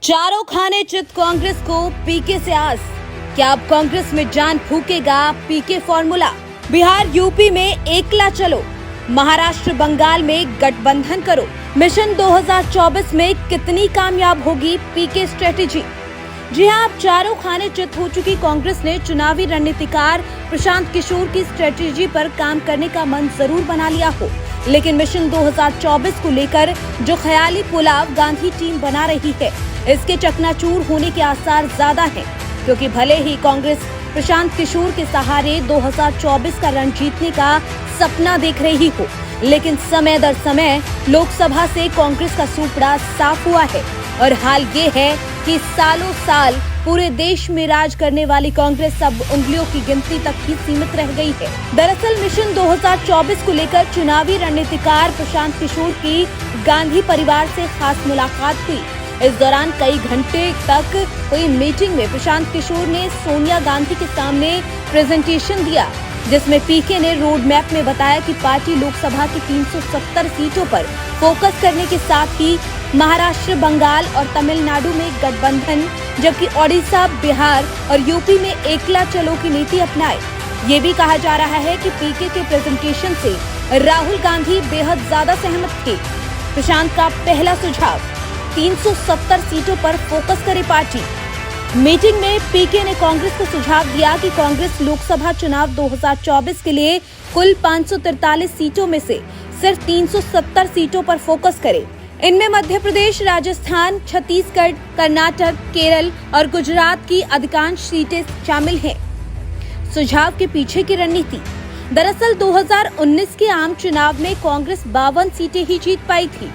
चारों खाने चित कांग्रेस को पीके से आस। क्या अब कांग्रेस में जान फूकेगा पीके फॉर्मूला? बिहार यूपी में एकला चलो, महाराष्ट्र बंगाल में गठबंधन करो। मिशन 2024 में कितनी कामयाब होगी पीके स्ट्रेटेजी? जी हां, अब चारों खाने चित हो चुकी कांग्रेस ने चुनावी रणनीतिकार प्रशांत किशोर की स्ट्रेटेजी पर काम करने का मन जरूर बना लिया हो, लेकिन मिशन 2024 को लेकर जो ख्याली पुलाव गांधी टीम बना रही है, इसके चकनाचूर होने के आसार ज्यादा हैं, क्योंकि भले ही कांग्रेस प्रशांत किशोर के सहारे 2024 का रण जीतने का सपना देख रही हो, लेकिन समय दर समय लोकसभा से कांग्रेस का सूपड़ा साफ हुआ है और हाल ये है कि सालों साल पूरे देश में राज करने वाली कांग्रेस अब उंगलियों की गिनती तक ही सीमित रह गई है। दरअसल मिशन 2024 को लेकर चुनावी रणनीतिकार प्रशांत किशोर की गांधी परिवार से खास मुलाकात हुई। इस दौरान कई घंटे तक हुई मीटिंग में प्रशांत किशोर ने सोनिया गांधी के सामने प्रेजेंटेशन दिया, जिसमें पीके ने रोड मैप में बताया कि पार्टी लोकसभा की 370 सीटों पर फोकस करने के साथ ही महाराष्ट्र, बंगाल और तमिलनाडु में गठबंधन, जबकि ओडिशा, बिहार और यूपी में एकला चलो की नीति अपनाए। ये भी कहा जा रहा है कि पीके के प्रेजेंटेशन से राहुल गांधी बेहद ज्यादा सहमत थे। प्रशांत का पहला सुझाव, 370 सीटों पर फोकस करे पार्टी। मीटिंग में पीके ने कांग्रेस को सुझाव दिया कि कांग्रेस लोकसभा चुनाव 2024 के लिए कुल 543 सीटों में से सिर्फ 370 सीटों पर फोकस करे। इनमें मध्य प्रदेश, राजस्थान, छत्तीसगढ़, कर्नाटक, केरल और गुजरात की अधिकांश सीटें शामिल हैं। सुझाव के पीछे की रणनीति, दरअसल 2019 के आम चुनाव में कांग्रेस 52 सीटें ही जीत पाई थी।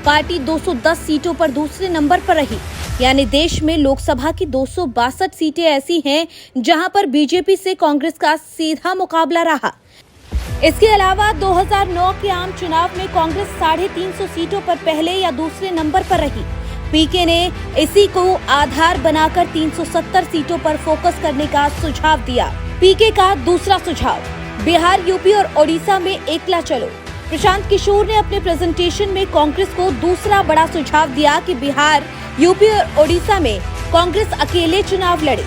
पार्टी 210 सीटों पर दूसरे नंबर पर रही, यानी देश में लोकसभा की 262 सीटें ऐसी हैं जहां पर बीजेपी से कांग्रेस का सीधा मुकाबला रहा। इसके अलावा 2009 के आम चुनाव में कांग्रेस 350 सीटों पर पहले या दूसरे नंबर पर रही। पीके ने इसी को आधार बनाकर 370 सीटों पर फोकस करने का सुझाव दिया। पीके का दूसरा सुझाव, बिहार, यूपी और ओडिशा में एकला चलो। प्रशांत किशोर ने अपने प्रेजेंटेशन में कांग्रेस को दूसरा बड़ा सुझाव दिया कि बिहार, यूपी और ओडिशा में कांग्रेस अकेले चुनाव लड़े।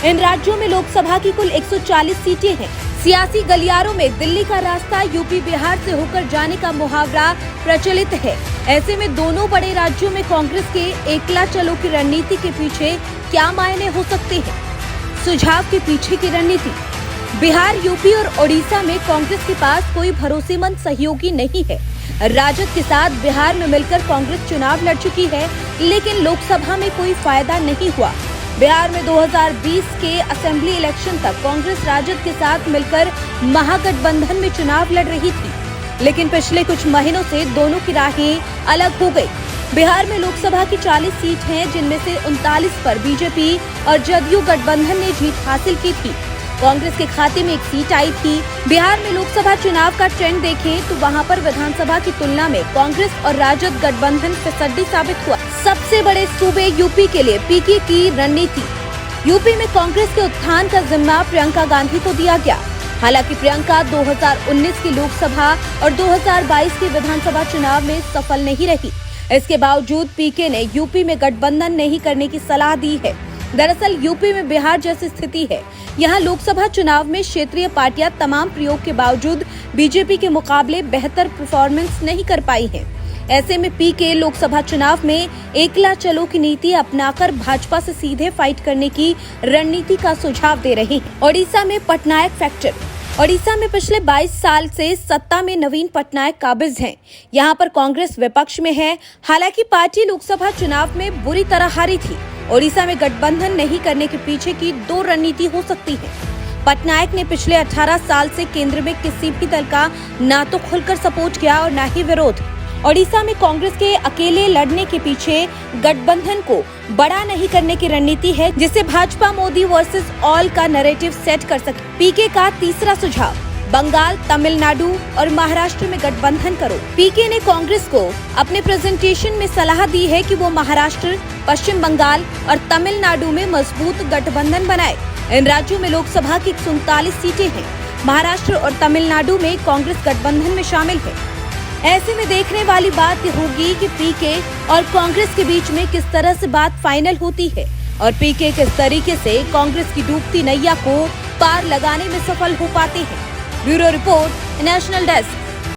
इन राज्यों में लोकसभा की कुल 140 सीटें हैं। सियासी गलियारों में दिल्ली का रास्ता यूपी बिहार से होकर जाने का मुहावरा प्रचलित है। ऐसे में दोनों बड़े राज्यों में कांग्रेस के एकला चलो की रणनीति के पीछे क्या मायने हो सकते हैं? सुझाव के पीछे की रणनीति, बिहार, यूपी और ओडिशा में कांग्रेस के पास कोई भरोसेमंद सहयोगी नहीं है। राजद के साथ बिहार में मिलकर कांग्रेस चुनाव लड़ चुकी है, लेकिन लोकसभा में कोई फायदा नहीं हुआ। बिहार में 2020 के असेंबली इलेक्शन तक कांग्रेस राजद के साथ मिलकर महागठबंधन में चुनाव लड़ रही थी, लेकिन पिछले कुछ महीनों से दोनों की राहें अलग हो गई। बिहार में लोकसभा की 40 सीट हैं, जिनमें से 39 पर बीजेपी और जदयू गठबंधन ने जीत हासिल की थी। कांग्रेस के खाते में एक सीट आई थी। बिहार में लोकसभा चुनाव का ट्रेंड देखें तो वहां पर विधानसभा की तुलना में कांग्रेस और राजद गठबंधन फिसड्डी साबित हुआ। सबसे बड़े सूबे यूपी के लिए पीके की रणनीति, यूपी में कांग्रेस के उत्थान का जिम्मा प्रियंका गांधी को दिया गया। हालांकि प्रियंका 2019 की लोकसभा और 2022 के विधानसभा चुनाव में सफल नहीं रही। इसके बावजूद पीके ने यूपी में गठबंधन नहीं करने की सलाह दी है। दरअसल यूपी में बिहार जैसी स्थिति है। यहाँ लोकसभा चुनाव में क्षेत्रीय पार्टियां तमाम प्रयोग के बावजूद बीजेपी के मुकाबले बेहतर परफॉर्मेंस नहीं कर पाई हैं। ऐसे में पीके लोकसभा चुनाव में एकला चलो की नीति अपनाकर भाजपा से सीधे फाइट करने की रणनीति का सुझाव दे रही है। ओडिशा में पटनायक फैक्टर, ओडिशा में पिछले 22 साल से सत्ता में नवीन पटनायक काबिज हैं। यहाँ पर कांग्रेस विपक्ष में है। हालांकि पार्टी लोकसभा चुनाव में बुरी तरह हारी थी। ओडिशा में गठबंधन नहीं करने के पीछे की दो रणनीति हो सकती है। पटनायक ने पिछले 18 साल से केंद्र में किसी भी दल का ना तो खुलकर सपोर्ट किया और न ही विरोध। ओडिशा में कांग्रेस के अकेले लड़ने के पीछे गठबंधन को बड़ा नहीं करने की रणनीति है, जिससे भाजपा मोदी वर्सेस ऑल का नैरेटिव सेट कर सके। पीके का तीसरा सुझाव, बंगाल, तमिलनाडु और महाराष्ट्र में गठबंधन करो। पीके ने कांग्रेस को अपने प्रेजेंटेशन में सलाह दी है कि वो महाराष्ट्र, पश्चिम बंगाल और तमिलनाडु में मजबूत गठबंधन बनाए। इन राज्यों में लोकसभा की 39 सीटें हैं। महाराष्ट्र और तमिलनाडु में कांग्रेस गठबंधन में शामिल है। ऐसे में देखने वाली बात ये होगी कि पीके और कांग्रेस के बीच में किस तरह से बात फाइनल होती है और पीके किस तरीके से कांग्रेस की डूबती नैया को पार लगाने में सफल हो पाते हैं। Bureau report, national desk.